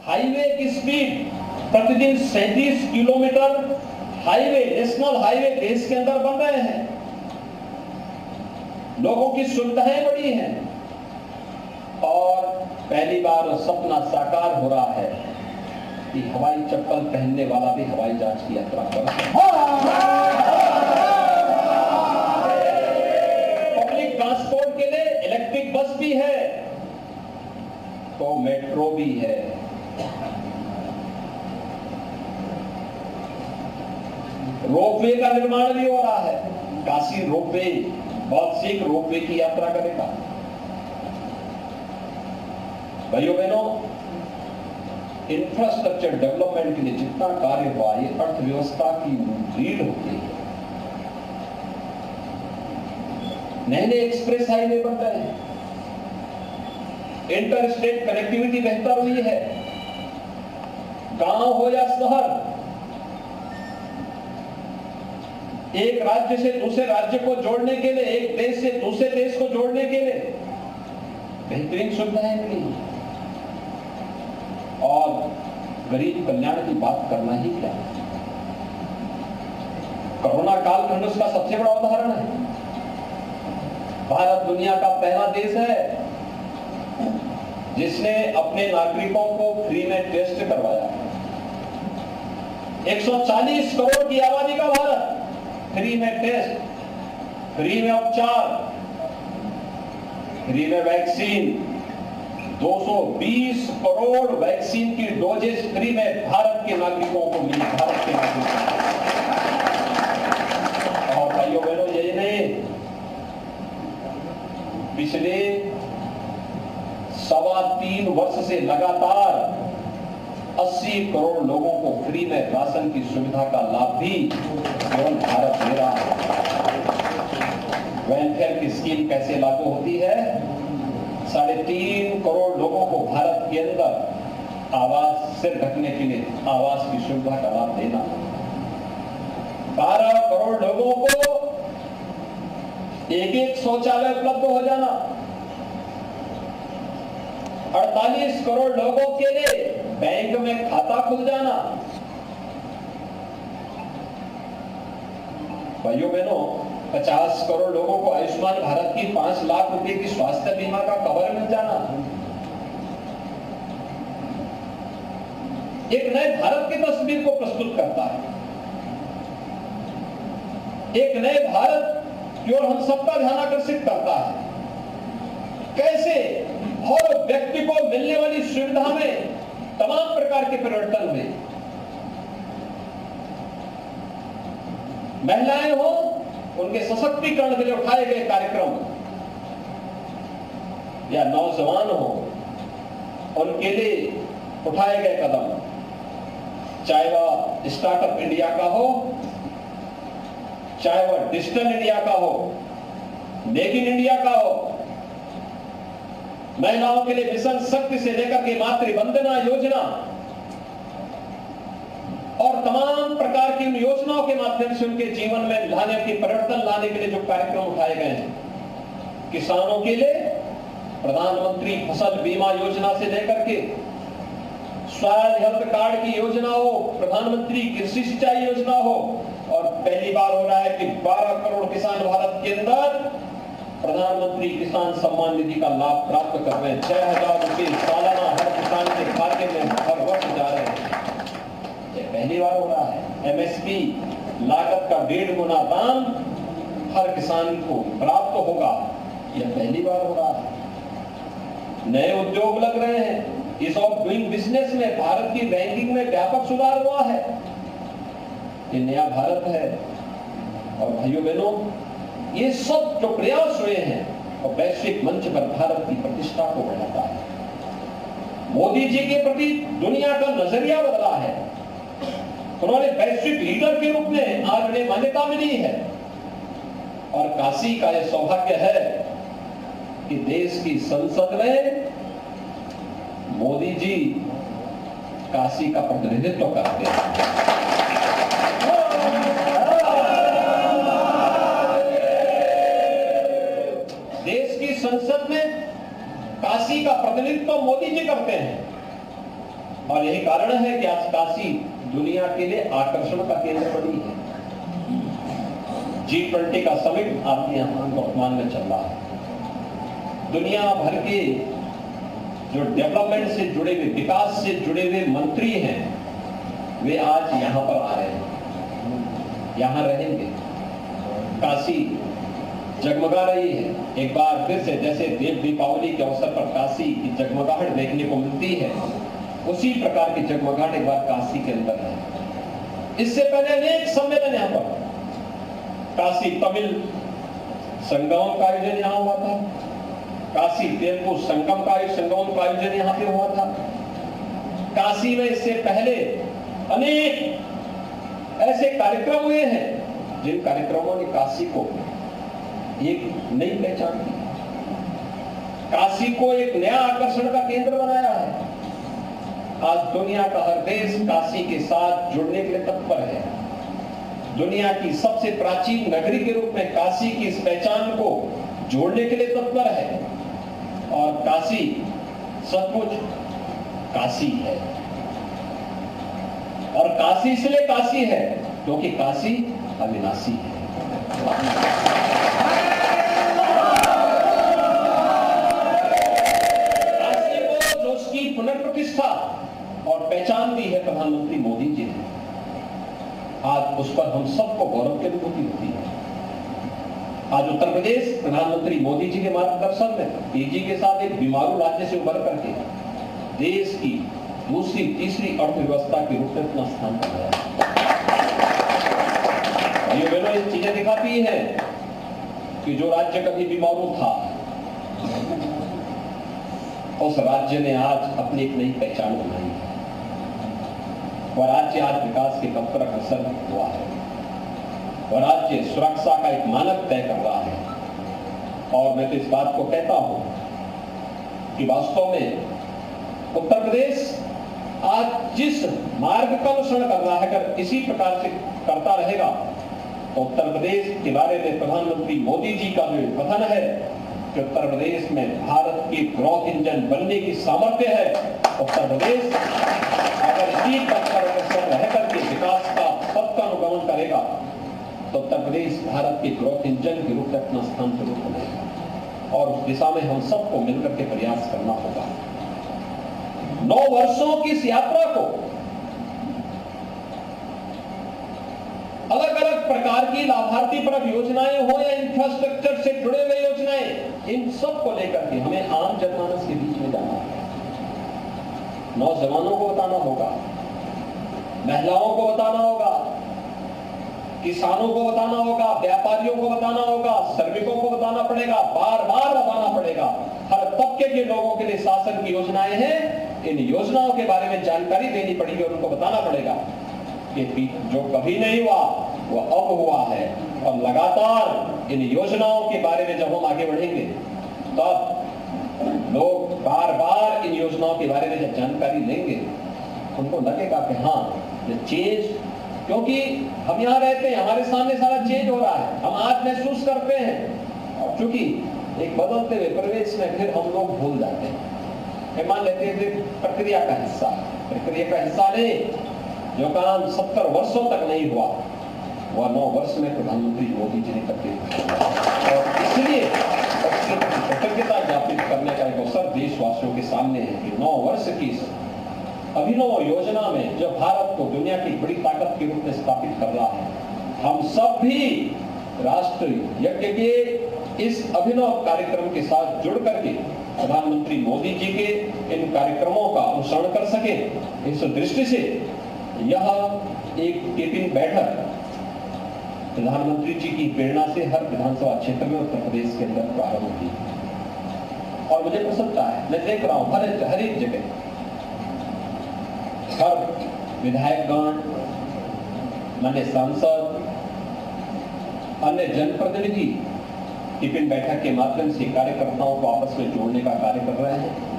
Highway की speed प्रतिदिन 37 kilometre highway, national highway देश के अंदर बन रहे हैं। लोगों की सुविधाएं बढ़ी हैं और पहली बार सपना साकार हो रहा है कि हवाई चप्पल पहनने वाला भी हवाई जहाज की यात्रा कर सकता है। पब्लिक ट्रांसपोर्ट के लिए इलेक्ट्रिक बस भी है तो मेट्रो भी है। रोपवे का निर्माण भी हो रहा है। काशी रोपवे बहुत शीघ्र रोपवे की यात्रा करेगा। भाइयों बहनों, इंफ्रास्ट्रक्चर डेवलपमेंट के लिए जितना कार्य हुआ, ये अर्थव्यवस्था की रीढ़ होती है। नए नए एक्सप्रेस हाईवे बन रहे हैं, इंटर स्टेट कनेक्टिविटी बेहतर हुई है। गांव हो या शहर, एक राज्य से दूसरे राज्य को जोड़ने के लिए, एक देश से दूसरे देश को जोड़ने के लिए बेहतरीन सुविधाएं मिली और गरीब कल्याण की बात करना ही क्या। कोरोना कालखंड उसका सबसे बड़ा उदाहरण है। भारत दुनिया का पहला देश है जिसने अपने नागरिकों को फ्री में टेस्ट करवाया। 140 करोड़ की आबादी का भारत, फ्री में टेस्ट, फ्री में उपचार, फ्री में वैक्सीन। 220 करोड़ वैक्सीन की डोजेस फ्री में भारत के नागरिकों को मिली। भारत के नागरिकों और भाइयों बहनों, यही नहीं, पिछले 3.25 वर्ष से लगातार 80 करोड़ लोगों को फ्री में राशन की सुविधा का लाभ भी केवल भारत दे रहा है। वेलफेयर की स्कीम कैसे लागू होती है? 3.5 करोड़ लोगों को भारत के अंदर आवास से ढकने के लिए आवास की सुविधा का लाभ देना। 12 करोड़ लोगों को एक शौचालय उपलब्ध हो जाना। 48 करोड़ लोगों के लिए बैंक में खाता खुल जाना। भाइयों बहनों, 50 करोड़ लोगों को आयुष्मान भारत की 5 लाख रुपए की स्वास्थ्य बीमा का कवर मिल जाना। एक नए भारत की तस्वीर को प्रस्तुत करता है। एक नए भारत की ओर हम सबका ध्यान आकर्षित करता है। कैसे हर व्यक्ति को मिलने वाली सुविधा में तमाम प्रकार के परिवर्तन हुए। महिलाएं हो, उनके सशक्तिकरण के लिए उठाए गए कार्यक्रम, या नौजवान हो, उनके लिए उठाए गए कदम, चाहे वह स्टार्टअप इंडिया का हो, चाहे वह डिजिटल इंडिया का हो, मेक इन इंडिया का हो, महिलाओं के लिए मिशन शक्ति से लेकर के मातृ वंदना योजना और तमाम प्रकार की योजनाओं के माध्यम से उनके जीवन में लाने के परिवर्तन लाने के लिए जो कार्यक्रम उठाए गए हैं। किसानों के लिए प्रधानमंत्री फसल बीमा योजना से लेकर के स्वास्थ्य हेल्थ कार्ड की योजना हो, प्रधानमंत्री कृषि सिंचाई योजना हो, और पहली बार हो रहा है कि 12 करोड़ किसान भारत के अंदर प्रधानमंत्री किसान सम्मान निधि का लाभ प्राप्त कर रहे हैं। 6,000 रुपए सालाना हर किसान के खाते में हर वर्ष जा रहे हैं। यह पहली बार हो रहा है। एमएसपी लागत का 1.5 गुना दाम हर किसान को प्राप्त होगा, यह पहली बार हो रहा है। नए उद्योग लग रहे हैं। इस ऑफ डूइंग बिजनेस में भारत की रैंकिंग में व्यापक सुधार हुआ है। ये नया भारत है। और भाइयों बहनों, ये सब जो प्रयास हुए हैं और वैश्विक मंच पर भारत की प्रतिष्ठा को बढ़ाता है। मोदी जी के प्रति दुनिया का नजरिया बदला है। उन्होंने वैश्विक लीडर के रूप में आज उन्हें मान्यता मिली है। और काशी का यह सौभाग्य है कि देश की संसद में मोदी जी काशी का प्रतिनिधित्व करते हैं। देश की संसद में काशी का प्रतिनिधित्व मोदी जी करते हैं। और यही कारण है कि आज काशी दुनिया के लिए आकर्षण का केंद्र बनी है। G20 का समिट आपके यहाँ वर्तमान में चल रहा है। दुनिया भर के जो डेवलपमेंट से जुड़े हुए, विकास से जुड़े हुए मंत्री हैं, वे आज यहाँ पर आ रहे हैं, यहाँ रहेंगे। काशी जगमगा रही है। एक बार फिर से जैसे देव दीपावली के अवसर पर काशी की जगमगाहट देखने को मिलती है, उसी प्रकार की जगमगाहट एक बार काशी के अंदर है। इससे पहले अनेक सम्मेलन यहाँ पर, काशी तमिल संगम का आयोजन यहाँ हुआ था, काशी तेलुगु संगम का आयोजन यहाँ पे हुआ था। काशी में इससे पहले अनेक ऐसे कार्यक्रम हुए हैं जिन कार्यक्रमों ने काशी को एक नई पहचान दी, काशी को एक नया आकर्षण का केंद्र बनाया है। आज दुनिया का हर देश काशी के साथ जुड़ने के लिए तत्पर है। दुनिया की सबसे प्राचीन नगरी के रूप में काशी की इस पहचान को जोड़ने के लिए तत्पर है। और काशी सचमुच काशी है, और काशी इसलिए काशी है क्योंकि काशी अविनाशी है। काशी को जो उसकी पुनर्प्रतिष्ठा और पहचान दी है प्रधानमंत्री मोदी जी ने, आज उस पर हम सबको गौरव की अनुभूति होती है। आज उत्तर प्रदेश प्रधानमंत्री मोदी जी के मार्गदर्शन में तेजी के साथ एक बीमारू राज्य से उभर करके देश की दूसरी तीसरी अर्थव्यवस्था के रूप में अपना स्थान बनाया। भाइयों बहनों, ये चीजें दिखाती है कि जो राज्य कभी बीमारू था, उस राज्य ने आज अपनी एक नई पहचान बनाई है। वह राज्य आज विकास के पथ पर अग्रसर हुआ है। वह राज्य सुरक्षा का एक मानक तय कर रहा है। और मैं तो इस बात को कहता हूं कि वास्तव में उत्तर प्रदेश आज जिस मार्ग का अनुसरण कर रहा है, अगर इसी प्रकार से करता रहेगा तो उत्तर प्रदेश के बारे में प्रधानमंत्री मोदी जी का जो कथन है कि उत्तर प्रदेश में भारत की ग्रोथ इंजन बनने की सामर्थ्य है, उत्तर प्रदेश अगर इसी पथ पर अग्रसर रह करके विकास का पथ का अनुगमन करेगा तो उत्तर प्रदेश भारत के ग्रोथ इंजन के रूप में अपना स्थान जरूर बनाएगा। और उस दिशा में हम सबको मिलकर के प्रयास करना होगा। 9 वर्षों की इस यात्रा को अलग अलग प्रकार की लाभार्थी परक योजनाएं हो या इंफ्रास्ट्रक्चर से जुड़े हुए योजनाएं, इन सब को लेकर के हमें आम जनमानस के बीच में जाना है। नौजवानों को बताना होगा, महिलाओं को बताना होगा, किसानों को बताना होगा, व्यापारियों को बताना होगा, श्रमिकों को बताना पड़ेगा, बार बार बताना पड़ेगा। हर तबके के लोगों के लिए शासन की योजनाएं हैं, इन योजनाओं के बारे में जानकारी देनी पड़ेगी और उनको बताना पड़ेगा कि जो कभी नहीं हुआ वो अब हुआ है। और लगातार इन योजनाओं के बारे में जब हम आगे बढ़ेंगे तब लोग बार बार इन योजनाओं के बारे में जब जानकारी लेंगे, उनको लगेगा कि हाँ ये चेंज, क्योंकि हम यहाँ रहते हैं, हमारे सामने सारा चेंज हो रहा है, हम आज महसूस करते हैं। और चूंकि एक बदलते हुए परिवेश में फिर हम लोग भूल जाते हैं, मान लेते हैं प्रक्रिया का हिस्सा नहीं। जो काम 70 वर्षों तक नहीं हुआ वह 9 वर्ष में प्रधानमंत्री मोदी जी ने करके और इसलिए कृतज्ञता ज्ञापित करने का एक अवसर देशवासियों के सामने है कि 9 वर्ष की अभिनव योजना में जो भारत को दुनिया की बड़ी ताकत के रूप में स्थापित कर रहा है, हम सब भी राष्ट्र यज्ञ के इस अभिनव कार्यक्रम के साथ जुड़ करके प्रधानमंत्री मोदी जी के इन कार्यक्रमों का अनुसरण कर सके। इस दृष्टि से यह एक टिफिन बैठक प्रधानमंत्री जी की प्रेरणा से हर विधानसभा क्षेत्र में उत्तर प्रदेश के अंदर प्रारंभ हुई और मुझे प्रसन्नता है, मैं देख रहा हूं हर एक जगह हर विधायकगण, माननीय सांसद, अन्य जनप्रतिनिधि टिफिन बैठक के माध्यम से कार्यकर्ताओं को आपस में जोड़ने का कार्य कर रहे हैं।